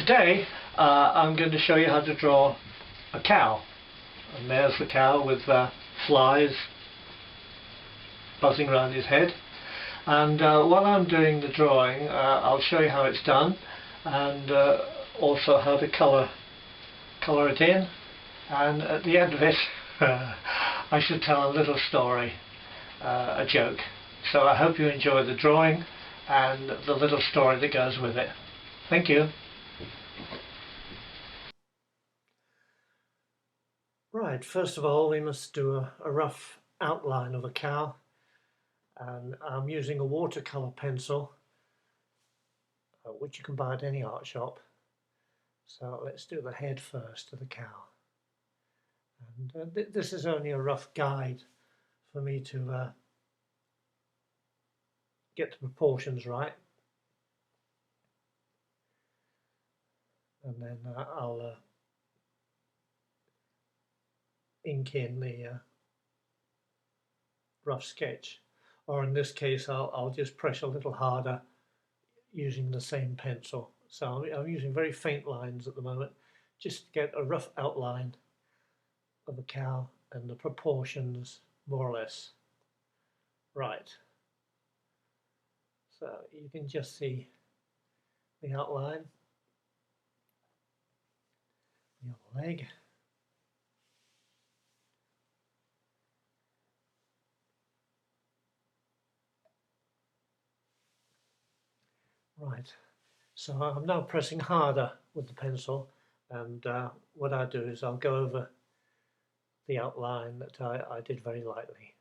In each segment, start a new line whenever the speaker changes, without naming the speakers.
Today I'm going to show you how to draw a cow. And there's the cow with flies buzzing around his head. And while I'm doing the drawing, I'll show you how it's done, and also how to colour it in. And at the end of it, I should tell a little story, a joke. So I hope you enjoy the drawing and the little story that goes with it. Thank you. Right, first of all we must do a rough outline of a cow, and I'm using a watercolour pencil which you can buy at any art shop. So let's do the head first of the cow, and this is only a rough guide for me to get the proportions right, and then I'll ink in the rough sketch, or in this case I'll just press a little harder using the same pencil. So I'm using very faint lines at the moment just to get a rough outline of a cow and the proportions more or less right. So you can just see the outline, the other leg, right. So I'm now pressing harder with the pencil, and what I do is I'll go over the outline that I did very lightly.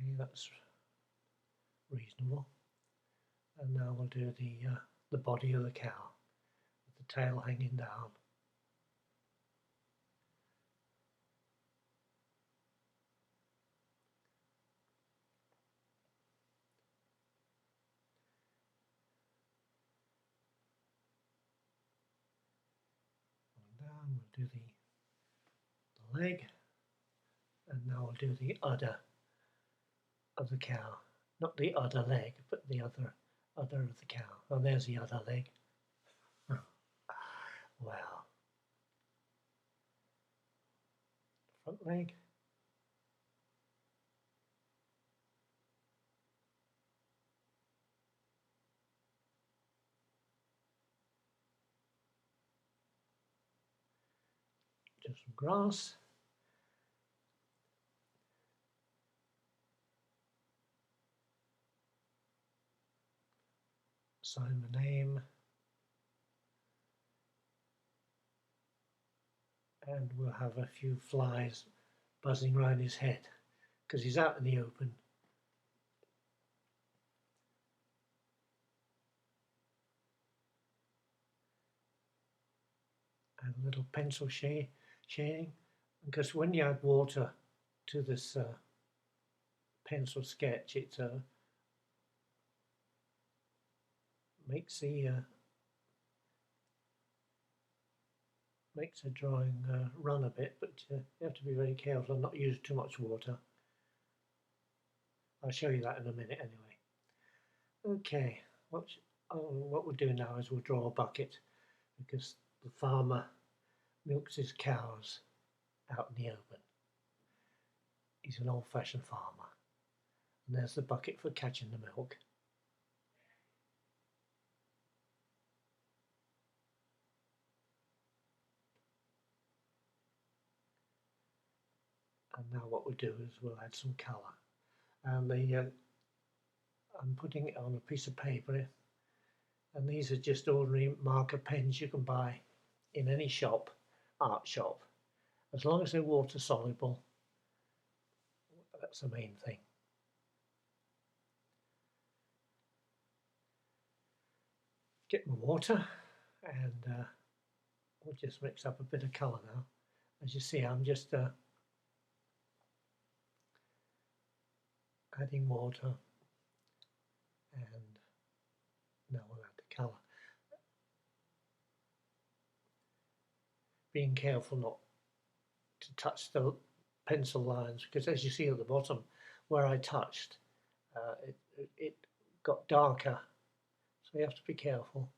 Okay, that's reasonable. And now we'll do the body of the cow with the tail hanging down. And down, we'll do the leg, and now we'll do the udder of the cow. Not the udder leg, but the udder of the cow. And there's the other leg. Well, front leg. Just some grass. Sign the name. And we'll have a few flies buzzing around his head because he's out in the open. And a little pencil shading, because when you add water to this pencil sketch, it makes the drawing run a bit, but you have to be very careful and not use too much water. I'll show you that in a minute anyway. Okay, what we'll do now is we'll draw a bucket, because the farmer milks his cows out in the open. He's an old-fashioned farmer. And there's the bucket for catching the milk. And now what we'll do is we'll add some colour. And I'm putting it on a piece of paper, and these are just ordinary marker pens you can buy in any shop, art shop. As long as they're water soluble, that's the main thing. Get my water, and we'll just mix up a bit of colour now. As you see, I'm just adding water, and now we'll add the colour. Being careful not to touch the pencil lines, because as you see at the bottom where I touched, it got darker, so you have to be careful.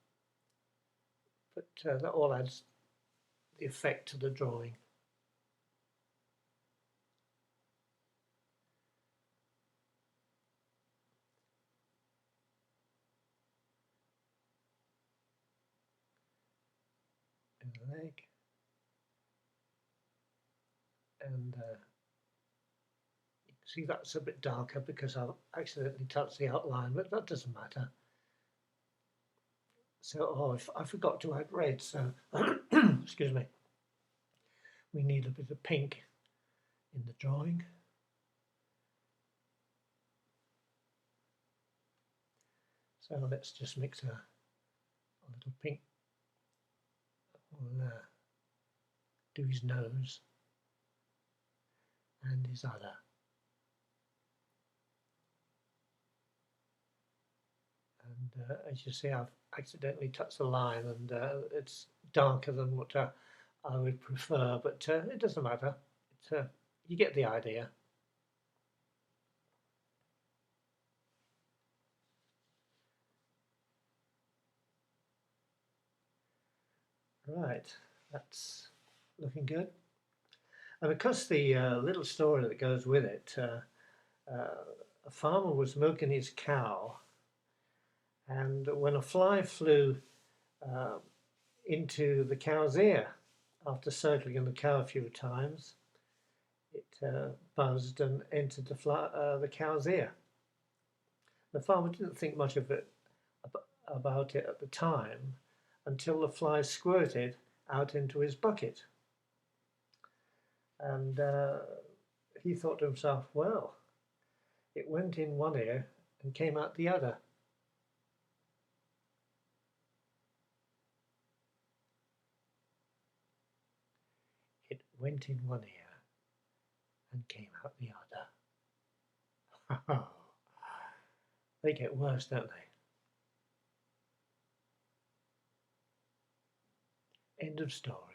But that all adds the effect to the drawing. And the leg, and you can see that's a bit darker because I accidentally touched the outline, but that doesn't matter. So, oh, I forgot to add red, so excuse me. We need a bit of pink in the drawing. So let's just mix a little pink. We'll do his nose and his udder. And as you see, I've accidentally touched the line, and it's darker than what I would prefer, but it doesn't matter. You get the idea. Right, that's looking good. And because the little story that goes with it, a farmer was milking his cow, and when a fly flew into the cow's ear after circling the cow a few times, it buzzed and entered the cow's ear. The farmer didn't think much of it about it at the time until the fly squirted out into his bucket. And he thought to himself, well, it went in one ear and came out the other. It went in one ear and came out the other. They get worse, don't they? End of story.